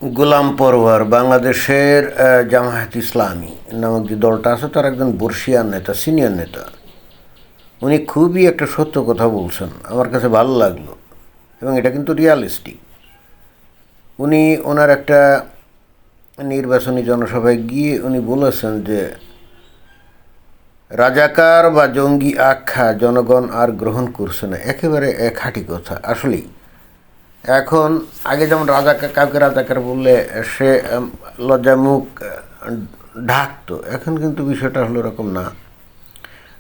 গোলাম পরওয়ার বাংলাদেশের জামায়াত ইসলামী নামক যে দলটা আছে তার একজন বর্ষিয়ান নেতা, সিনিয়র নেতা। উনি খুবই একটা সত্য কথা বলছেন, আমার কাছে ভালো লাগলো এবং এটা কিন্তু রিয়ালিস্টিক। উনি ওনার একটা নির্বাচনী জনসভায় গিয়ে উনি বলেছেন যে রাজাকার বা জঙ্গি আখ্যা জনগণ আর গ্রহণ করছে না। একেবারে খাঁটি কথা আসলেই। এখন আগে যেমন রাজাকার, কাউকে রাজাকার বললে সে লজ্জায় মুখ ঢাকতো, এখন কিন্তু বিষয়টা হলো এরকম না।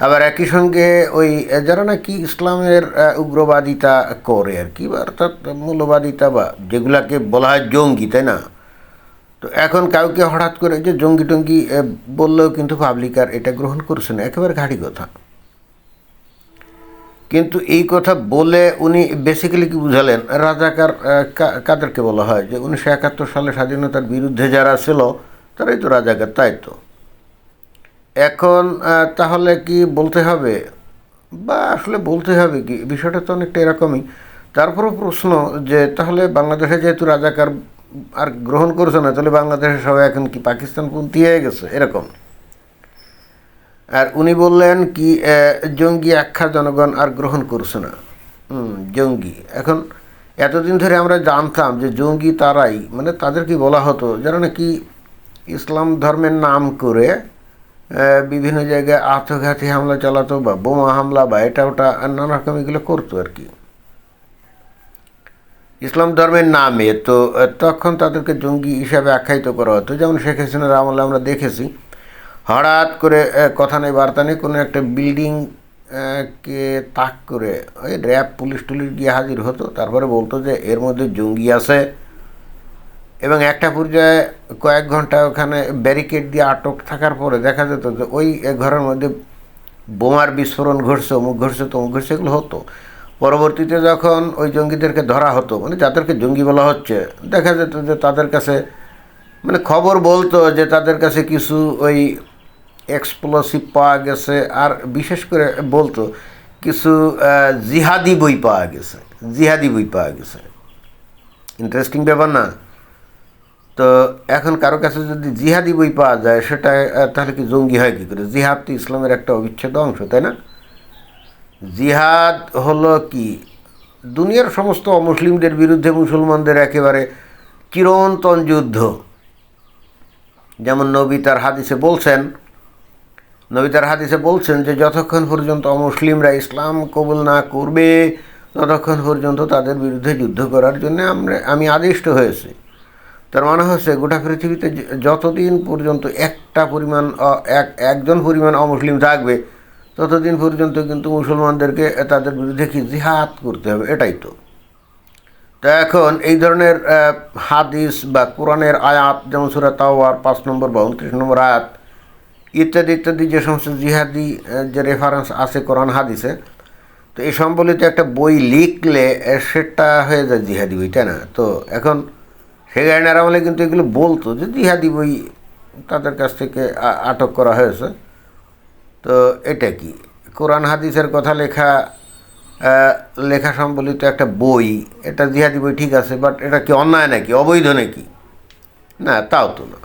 আবার একই সঙ্গে ওই যারা নাকি ইসলামের উগ্রবাদিতা করে আর কি, বা অর্থাৎ মূল্যবাদিতা বা যেগুলাকে বলা হয় জঙ্গি, তাই না? তো এখন কাউকে হঠাৎ করে যে জঙ্গি টঙ্গি বললেও কিন্তু পাবলিক আর এটা গ্রহণ করছে না, একেবারে ঘাঁটি কথা। কিন্তু এই কথা বলে উনি বেসিক্যালি কি বুঝালেন, রাজাকার কাদেরকে বলা হয়, যে 1971 সালে স্বাধীনতার বিরুদ্ধে যারা ছিল তারাই তো রাজাকার, তাই তো। এখন তাহলে কি বলতে হবে, বা আসলে বলতে হবে কি, বিষয়টা তো অনেকটা এরকমই। তারপরও প্রশ্ন যে তাহলে বাংলাদেশে যেহেতু রাজাকার আর গ্রহণ করছে না, তাহলে বাংলাদেশের সবাই এখন কি পাকিস্তানপন্থী হয়ে গেছে এরকম? আর উনি বললেন কি জঙ্গি আখ্যা জনগণ আর গ্রহণ করছে না। জঙ্গি, এখন এতদিন ধরে আমরা জানতাম যে জঙ্গি তারাই, মানে তাদেরকে বলা হতো যারা নাকি ইসলাম ধর্মের নাম করে বিভিন্ন জায়গায় আত্মঘাতী হামলা চালাতো বা বোমা হামলা বা এটা ওটা নানা রকম এগুলো করতো আর কি ইসলাম ধর্মের নামে। তো তখন তাদেরকে জঙ্গি হিসাবে আখ্যায়িত করা হতো। যেমন শেখ হাসিনার আমলে আমরা দেখেছি, হঠাৎ করে কথা নেই বার্তা নেই কোনো একটা বিল্ডিং কে তাক করে ওই র্যাব পুলিশ টুলিশ গিয়ে হাজির হতো, তারপরে বলতো যে এর মধ্যে জঙ্গি আছে, এবং একটা পর্যায়ে কয়েক ঘন্টা ওখানে ব্যারিকেড দিয়ে আটক থাকার পরে দেখা যেত যে ওই ঘরের মধ্যে বোমার বিস্ফোরণ ঘটছে, অমুক ঘটছে, তমুক ঘটছে, এগুলো হতো। পরবর্তীতে যখন ওই জঙ্গিদেরকে ধরা হতো, মানে যাদেরকে জঙ্গি বলা হচ্ছে, দেখা যেত যে তাদের কাছে, মানে খবর বলতো যে তাদের কাছে কিছু ওই এক্সপ্লোসিভ পাওয়া গেছে, আর বিশেষ করে বলতো কিছু জিহাদি বই পাওয়া গেছে, জিহাদি বই পাওয়া গেছে। ইন্টারেস্টিং ব্যাপার না? তো এখন কারো কাছে যদি জিহাদি বই পাওয়া যায়, সেটা তাহলে কি জঙ্গি হয় কী করে? জিহাদ তো ইসলামের একটা অবিচ্ছেদ্য অংশ, তাই না? জিহাদ হলো কি, দুনিয়ার সমস্ত অমুসলিমদের বিরুদ্ধে মুসলমানদের একেবারে চিরন্তন যুদ্ধ। যেমন নবী তার হাদিসে বলছেন যে যতক্ষণ পর্যন্ত অমুসলিমরা ইসলাম কবুল না করবে ততক্ষণ পর্যন্ত তাদের বিরুদ্ধে যুদ্ধ করার জন্য আমি আদিষ্ট হয়েছি। তার মানে হচ্ছে গোটা পৃথিবীতে যতদিন পর্যন্ত একজন পরিমাণ অমুসলিম থাকবে ততদিন পর্যন্ত কিন্তু মুসলমানদেরকে তাদের বিরুদ্ধে কি জিহাদ করতে হবে, এটাই তো। তো এখন এই ধরনের হাদিস বা কোরআনের আয়াত, যেমন সূরা তাওবার 5 নম্বর বা 29 নম্বর আয়াত ইত্যাদি ইত্যাদি, যে সমস্ত জিহাদি যে রেফারেন্স আছে কোরআন হাদিসে, তো এই সম্বলিত একটা বই লিখলে সেটা হয়ে যায় জিহাদি বই, তাই না? তো এখন সেই আইনের আমলে কিন্তু এগুলো বলতো যে জিহাদি বই তাদের কাছ থেকে আটক করা হয়েছে। তো এটা কি কোরআন হাদিসের কথা লেখা সম্বলিত একটা বই, এটা জিহাদি বই ঠিক আছে, বাট এটা কি অন্যায় নাকি, অবৈধ নাকি? না, তাও তো না।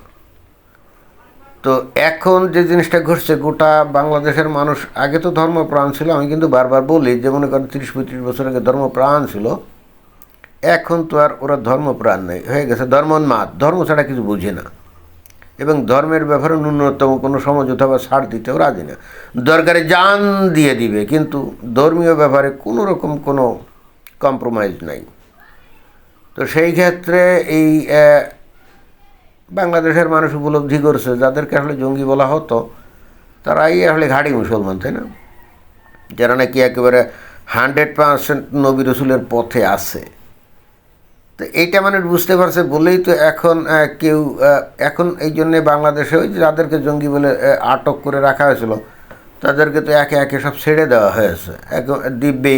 তো এখন যে জিনিসটা ঘটছে, গোটা বাংলাদেশের মানুষ আগে তো ধর্মপ্রাণ ছিল, আমি কিন্তু বারবার বলি যে মনে করেন 30-35 বছর আগে ধর্মপ্রাণ ছিল, এখন তো আর ওরা ধর্মপ্রাণ নেই, হয়ে গেছে ধর্মোন্মাদ, ধর্ম ছাড়া কিছু বুঝে না, এবং ধর্মের ব্যাপারে ন্যূনতম কোনো সমঝোতা বা ছাড় দিতেও রাজি না। দরকারে জান দিয়ে দিবে, কিন্তু ধর্মীয় ব্যাপারে কোনো রকম কোনো কম্প্রোমাইজ নাই। তো সেই ক্ষেত্রে এই বাংলাদেশের মানুষ উপলব্ধি করছে যাদেরকে আসলে জঙ্গি বলা হতো তারাই আসলে ঘাঁটি মুসলমান, তাই না? যারা নাকি একেবারে 100% নবী রসুলের পথে আছে। তো এইটা মানুষ বুঝতে পারছে বলেই তো এখন এখন এই জন্যে বাংলাদেশে ওই যাদেরকে জঙ্গি বলে আটক করে রাখা হয়েছিল তাদেরকে তো একে একে সব ছেড়ে দেওয়া হয়েছে। দিব্যে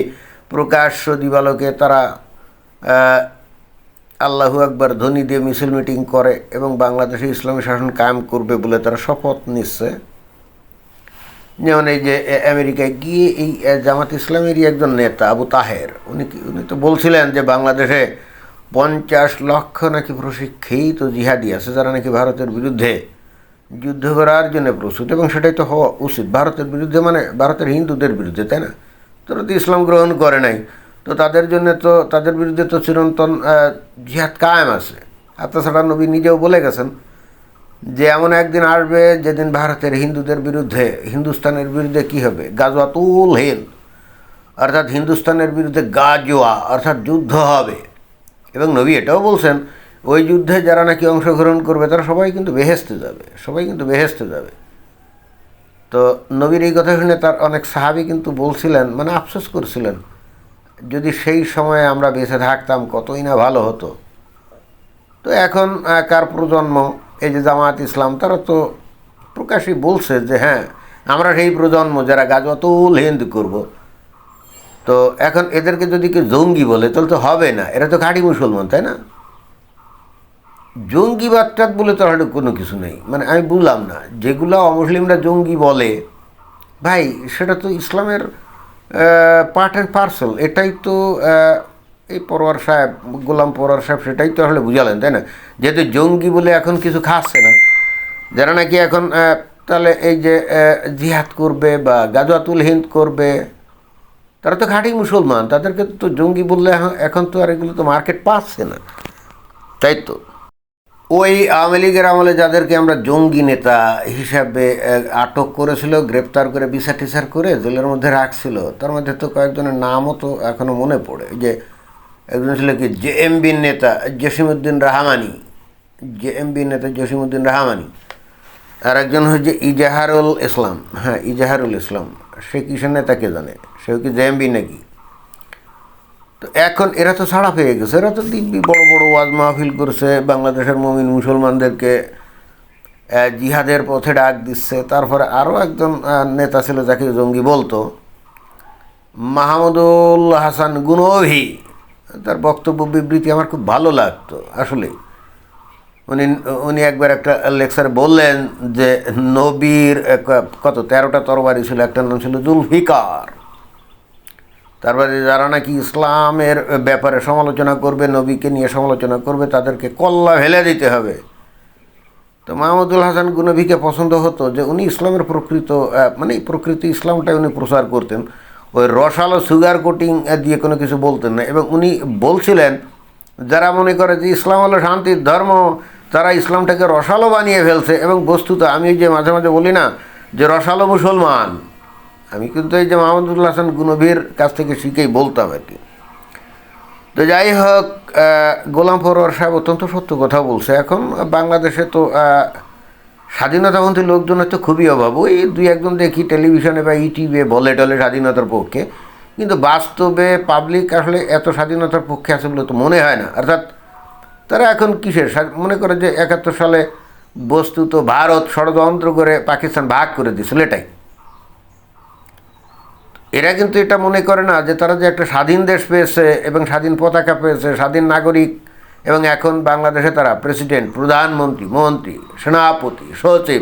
প্রকাশ্য দিবালোকে তারা আল্লাহু আকবার ধ্বনি দিয়ে মিছিল মিটিং করে এবং বাংলাদেশে ইসলামী শাসন কায়েম করবে বলে তারা শপথ নিচ্ছে। যেমন এই যে আমেরিকায় গিয়ে এই জামাত ইসলামেরই একজন নেতা আবু তাহের, উনি তো বলছিলেন যে বাংলাদেশে 50 লক্ষ নাকি প্রশিক্ষিত জিহাদি আছে যারা নাকি ভারতের বিরুদ্ধে যুদ্ধ করার জন্য প্রস্তুত, এবং সেটাই তো হওয়া উচিত। ভারতের বিরুদ্ধে মানে ভারতের হিন্দুদের বিরুদ্ধে, তাই না? তারা তো ইসলাম গ্রহণ করে নাই, তো তাদের জন্য তো তাদের বিরুদ্ধে তো চিরন্তন জিহাদ কায়েম আছে। আর তাছাড়া নবী নিজেও বলে গেছেন যে এমন একদিন আসবে যেদিন ভারতের হিন্দুদের বিরুদ্ধে, হিন্দুস্তানের বিরুদ্ধে কী হবে? গাজওয়াতুল হিন্দ, অর্থাৎ হিন্দুস্তানের বিরুদ্ধে গাজওয়া অর্থাৎ যুদ্ধ হবে। এবং নবী এটাও বলছেন ওই যুদ্ধে যারা নাকি অংশগ্রহণ করবে তারা সবাই কিন্তু বেহেশতে যাবে, সবাই কিন্তু বেহেশতে যাবে। তো নবীর এই কথা শুনে তার অনেক সাহাবী কিন্তু বলছিলেন, মানে আফসোস করছিলেন, যদি সেই সময়ে আমরা বেঁচে থাকতাম কতই না ভালো হতো। তো এখন কার প্রজন্ম, এই যে জামায়াত ইসলাম, তারা তো প্রকাশ্যই বলছে যে হ্যাঁ আমরা সেই প্রজন্ম যারা গাজওয়াতুল হিন্দ করব। তো এখন এদেরকে যদি কেউ জঙ্গি বলে তাহলে তো হবে না, এরা তো খাঁটি মুসলমান, তাই না? জঙ্গিবাদটা বলে তো হয়তো কোনো কিছু নেই, মানে আমি বললাম না, যেগুলো অমুসলিমরা জঙ্গি বলে ভাই সেটা তো ইসলামের পার্ট অ্যান্ড পার্সেল। এটাই তো এই পরোয়ার সাহেব, গোলাম পরোয়ার সাহেব সেটাই তো আসলে বুঝালেন, তাই না? যেহেতু জঙ্গি বলে এখন কিছু খাচ্ছে না, যারা নাকি এখন তাহলে এই যে জিহাদ করবে বা গাজওয়াতুল হিন্দ করবে তারা তো খাঁটি মুসলমান, তাদেরকে তো জঙ্গি বললে এখন তো আর এগুলো তো মার্কেট পাচ্ছে না, তাই তো। ওই আওয়ামী লীগের আমলে যাদেরকে আমরা জঙ্গি নেতা হিসাবে আটক করেছিল, গ্রেপ্তার করে বিচার টিচার করে জেলের মধ্যে রাখছিল, তার মধ্যে তো কয়েকজনের নামও তো এখনও মনে পড়ে। যে একজন ছিল কি জেএমবির নেতা জসিমউদ্দিন রাহমানি, জেএমবির নেতা জসিমউদ্দিন রাহমানি। আর একজন হচ্ছে ইজাহারুল ইসলাম, হ্যাঁ ইজাহারুল ইসলাম, সে কিসের নেতা কে জানে, সেও কি জেএমবি নাকি? তো এখন এরা তো ছাড়া পেয়ে গেছে, এরা তো দিব্যি বড় বড় ওয়াজ মাহফিল করছে, বাংলাদেশের মুমিন মুসলমানদেরকে জিহাদের পথে ডাক দিচ্ছে। তারপরে আরও একজন নেতা ছিল যাকে জঙ্গি বলতো, মাহমুদুল হাসান গুনভি, তার বক্তব্য বিবৃতি আমার খুব ভালো লাগতো আসলে। উনি একবার একটা লেকচারে বললেন যে নবীর কত 13টা তরবারি ছিল, একটা নাম ছিল জুলফিকার। তারপরে যারা নাকি ইসলামের ব্যাপারে সমালোচনা করবে, নবীকে নিয়ে সমালোচনা করবে, তাদেরকে কল্লা ফেলে দিতে হবে। তো মাহমুদুল হাসান গুনভিকে পছন্দ হতো যে উনি ইসলামের প্রকৃত মানে প্রকৃত ইসলামটাই উনি প্রচার করতেন, ওই রসালো সুগার কোটিং দিয়ে কোনো কিছু বলতেন না। এবং উনি বলছিলেন যারা মনে করে যে ইসলাম হলো শান্তির ধর্ম, তারা ইসলামটাকে রসালো বানিয়ে ফেলছে। এবং বস্তুত আমি যে মাঝে মাঝে বলি না যে রসালো মুসলমান, আমি কিন্তু এই যে মাহমুদুল হাসান গুনভির কাছ থেকে শিখেই বলতাম আর কি। তো যাই হোক, গোলাম পরোয়ার সাহেব অত্যন্ত সত্য কথা বলছে। এখন বাংলাদেশে তো স্বাধীনতাপন্থী লোকজনের তো খুবই অভাব। ওই দুই একজন দেখি টেলিভিশনে বা ইউটিউবে বলে টলে স্বাধীনতার পক্ষে, কিন্তু বাস্তবে পাবলিক আসলে এত স্বাধীনতার পক্ষে আছে বলে তো মনে হয় না। অর্থাৎ তারা এখন কিসের মনে করে যে 71 সালে বস্তুত ভারত ষড়যন্ত্র করে পাকিস্তান ভাগ করে দিয়েছিল, এটাই। এরা কিন্তু এটা মনে করে না যে তারা যে একটা স্বাধীন দেশ পেয়েছে এবং স্বাধীন পতাকা পেয়েছে, স্বাধীন নাগরিক, এবং এখন বাংলাদেশে তারা প্রেসিডেন্ট, প্রধানমন্ত্রী, মন্ত্রী, সেনাপতি, সচিব,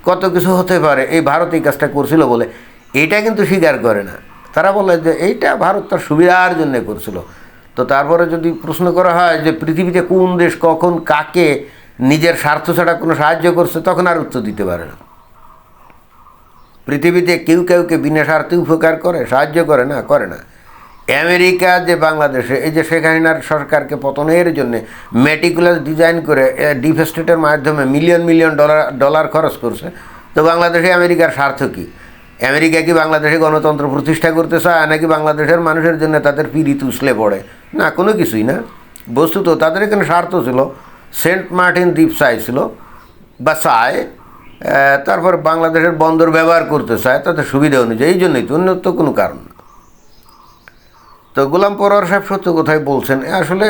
কত কিছু হতে পারে, এই ভারত এই কাজটা করছিল বলে এইটা কিন্তু স্বীকার করে না। তারা বলে যে এইটা ভারত তার সুবিধার জন্য করছিল। তো তারপরে যদি প্রশ্ন করা হয় যে পৃথিবীতে কোন দেশ কখন কাকে নিজের স্বার্থ ছাড়া কোনো সাহায্য করছে, তখন আর উত্তর দিতে পারে না। পৃথিবীতে কেউ কেউকে বিনা স্বার্থে উপকার করে, সাহায্য করে না, করে না। আমেরিকা যে বাংলাদেশে এই যে শেখ হাসিনার সরকারকে পতনের জন্যে মেটিকুলাস ডিজাইন করে ডিপ স্টেটের মাধ্যমে মিলিয়ন মিলিয়ন ডলার খরচ করছে, তো বাংলাদেশে আমেরিকার স্বার্থ কী? আমেরিকা কি বাংলাদেশে গণতন্ত্র প্রতিষ্ঠা করতে চায়, নাকি বাংলাদেশের মানুষের জন্য তাদের পিড়িত উছলে পড়ে? না, কোনো কিছুই না। বস্তুত তাদের এখানে স্বার্থ ছিল, সেন্ট মার্টিন দ্বীপ চাইছিল বা চায়, তারপর বাংলাদেশের বন্দর ব্যবহার করতে চায় তাদের সুবিধা অনুযায়ী, এই জন্যই তো, অন্য তো কোনো কারণ না। তো গোলাম পরোয়ার সাহেব সত্য কথাই বলছেন। আসলে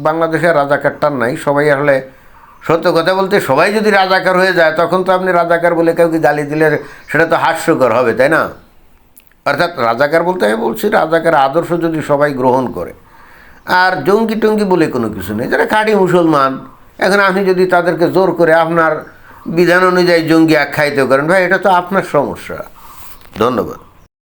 বাংলাদেশে রাজাকার টান নাই, সবাই আসলে সত্য কথা বলতে সবাই যদি রাজাকার হয়ে যায় তখন তো আপনি রাজাকার বলে কাউকে গালি দিলে সেটা তো হাস্যকর হবে, তাই না? অর্থাৎ রাজাকার বলতে আমি বলছি রাজাকার আদর্শ যদি সবাই গ্রহণ করে। আর জঙ্গি টঙ্গি বলে কোনো কিছু নেই, যারা খাঁটি মুসলমান। এখন আপনি যদি তাদেরকে জোর করে আপনার বিধান অনুযায়ী জঙ্গি আখ্যায়িত করেন, ভাই এটা তো আপনার সমস্যা। ধন্যবাদ।